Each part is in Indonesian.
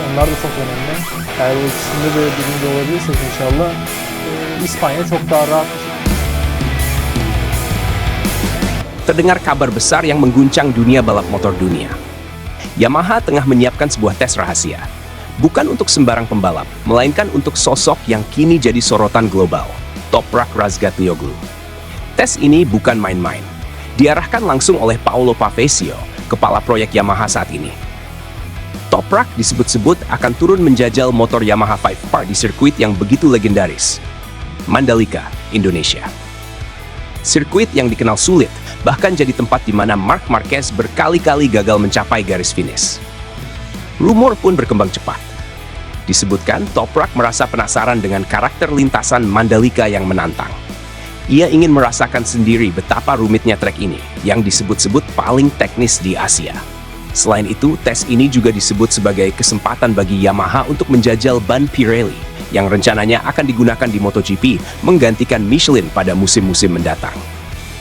Onlar da çok önemli. Eğer o ikisinde de birinci olabilirsek inşallah İspanya çok daha rahat. Terdengar kabar besar yang mengguncang dunia balap motor dunia. Yamaha tengah menyiapkan sebuah tes rahasia. Bukan untuk sembarang pembalap, melainkan untuk sosok yang kini jadi sorotan global, Toprak Razgatlioglu. Tes ini bukan main-main. Diarahkan langsung oleh Paolo Pavesio, kepala proyek Yamaha saat ini. Toprak disebut-sebut akan turun menjajal motor Yamaha 5-Part di sirkuit yang begitu legendaris, Mandalika, Indonesia. Sirkuit yang dikenal sulit, bahkan jadi tempat di mana Marc Marquez berkali-kali gagal mencapai garis finish. Rumor pun berkembang cepat. Disebutkan Toprak merasa penasaran dengan karakter lintasan Mandalika yang menantang. Ia ingin merasakan sendiri betapa rumitnya trek ini, yang disebut-sebut paling teknis di Asia. Selain itu, tes ini juga disebut sebagai kesempatan bagi Yamaha untuk menjajal ban Pirelli, yang rencananya akan digunakan di MotoGP menggantikan Michelin pada musim-musim mendatang.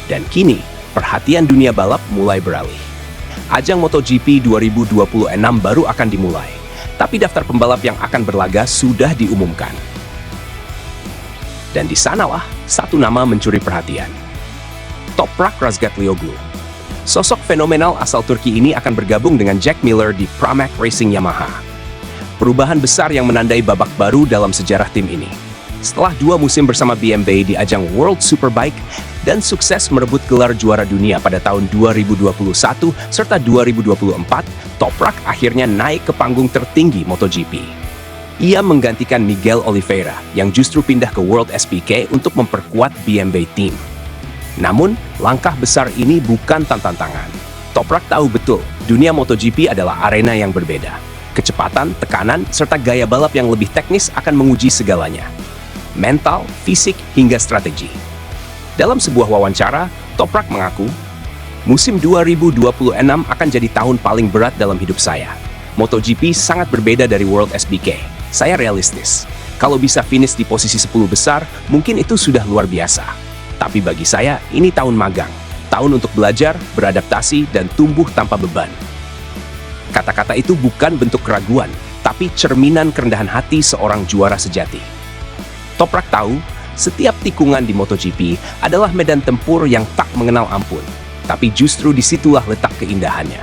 Dan kini, perhatian dunia balap mulai beralih. Ajang MotoGP 2026 baru akan dimulai, tapi daftar pembalap yang akan berlaga sudah diumumkan. Dan di sanalah satu nama mencuri perhatian. Toprak Razgatlioglu. Sosok fenomenal asal Turki ini akan bergabung dengan Jack Miller di Pramac Racing Yamaha. Perubahan besar yang menandai babak baru dalam sejarah tim ini. Setelah 2 musim bersama BMW di ajang World Superbike dan sukses merebut gelar juara dunia pada tahun 2021 serta 2024, Toprak akhirnya naik ke panggung tertinggi MotoGP. Ia menggantikan Miguel Oliveira yang justru pindah ke World SBK untuk memperkuat BMW Team. Namun, langkah besar ini bukan tantangan. Toprak tahu betul, dunia MotoGP adalah arena yang berbeda. Kecepatan, tekanan, serta gaya balap yang lebih teknis akan menguji segalanya. Mental, fisik, hingga strategi. Dalam sebuah wawancara, Toprak mengaku, musim 2026 akan jadi tahun paling berat dalam hidup saya. MotoGP sangat berbeda dari World SBK. Saya realistis. Kalau bisa finish di posisi 10 besar, mungkin itu sudah luar biasa. Tapi bagi saya, ini tahun magang. Tahun untuk belajar, beradaptasi, dan tumbuh tanpa beban. Kata-kata itu bukan bentuk keraguan, tapi cerminan kerendahan hati seorang juara sejati. Toprak tahu, setiap tikungan di MotoGP adalah medan tempur yang tak mengenal ampun. Tapi justru disitulah letak keindahannya.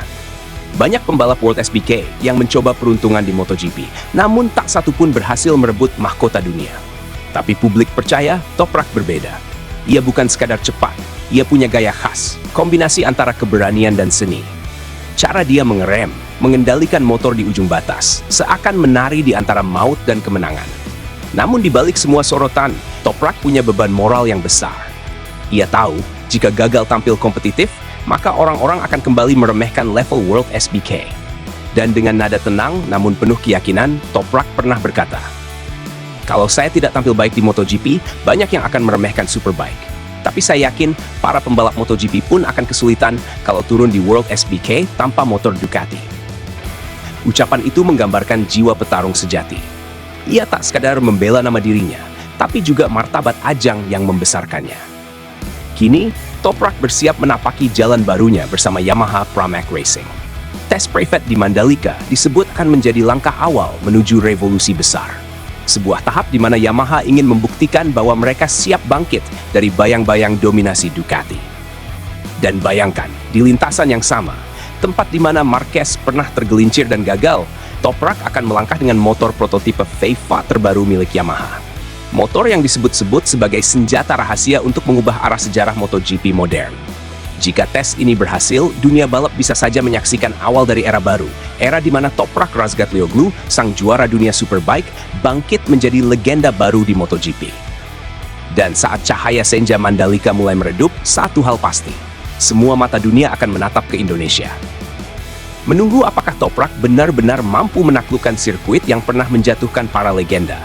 Banyak pembalap World SBK yang mencoba peruntungan di MotoGP, namun tak satu pun berhasil merebut mahkota dunia. Tapi publik percaya, Toprak berbeda. Ia bukan sekadar cepat, ia punya gaya khas, kombinasi antara keberanian dan seni. Cara dia mengerem, mengendalikan motor di ujung batas, seakan menari di antara maut dan kemenangan. Namun di balik semua sorotan, Toprak punya beban moral yang besar. Ia tahu, jika gagal tampil kompetitif, maka orang-orang akan kembali meremehkan level World SBK. Dan dengan nada tenang namun penuh keyakinan, Toprak pernah berkata, "Kalau saya tidak tampil baik di MotoGP, banyak yang akan meremehkan Superbike. Tapi saya yakin para pembalap MotoGP pun akan kesulitan kalau turun di World SBK tanpa motor Ducati." Ucapan itu menggambarkan jiwa petarung sejati. Ia tak sekadar membela nama dirinya, tapi juga martabat ajang yang membesarkannya. Kini, Toprak bersiap menapaki jalan barunya bersama Yamaha Pramac Racing. Tes private di Mandalika disebut akan menjadi langkah awal menuju revolusi besar. Sebuah tahap di mana Yamaha ingin membuktikan bahwa mereka siap bangkit dari bayang-bayang dominasi Ducati. Dan bayangkan, di lintasan yang sama, tempat di mana Marquez pernah tergelincir dan gagal, Toprak akan melangkah dengan motor prototipe V8 terbaru milik Yamaha. Motor yang disebut-sebut sebagai senjata rahasia untuk mengubah arah sejarah MotoGP modern. Jika tes ini berhasil, dunia balap bisa saja menyaksikan awal dari era baru, era di mana Toprak Razgatlioglu, sang juara dunia Superbike, bangkit menjadi legenda baru di MotoGP. Dan saat cahaya senja Mandalika mulai meredup, satu hal pasti, semua mata dunia akan menatap ke Indonesia. Menunggu apakah Toprak benar-benar mampu menaklukkan sirkuit yang pernah menjatuhkan para legenda.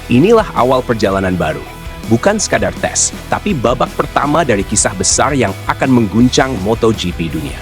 Inilah awal perjalanan baru. Bukan sekadar tes, tapi babak pertama dari kisah besar yang akan mengguncang MotoGP dunia.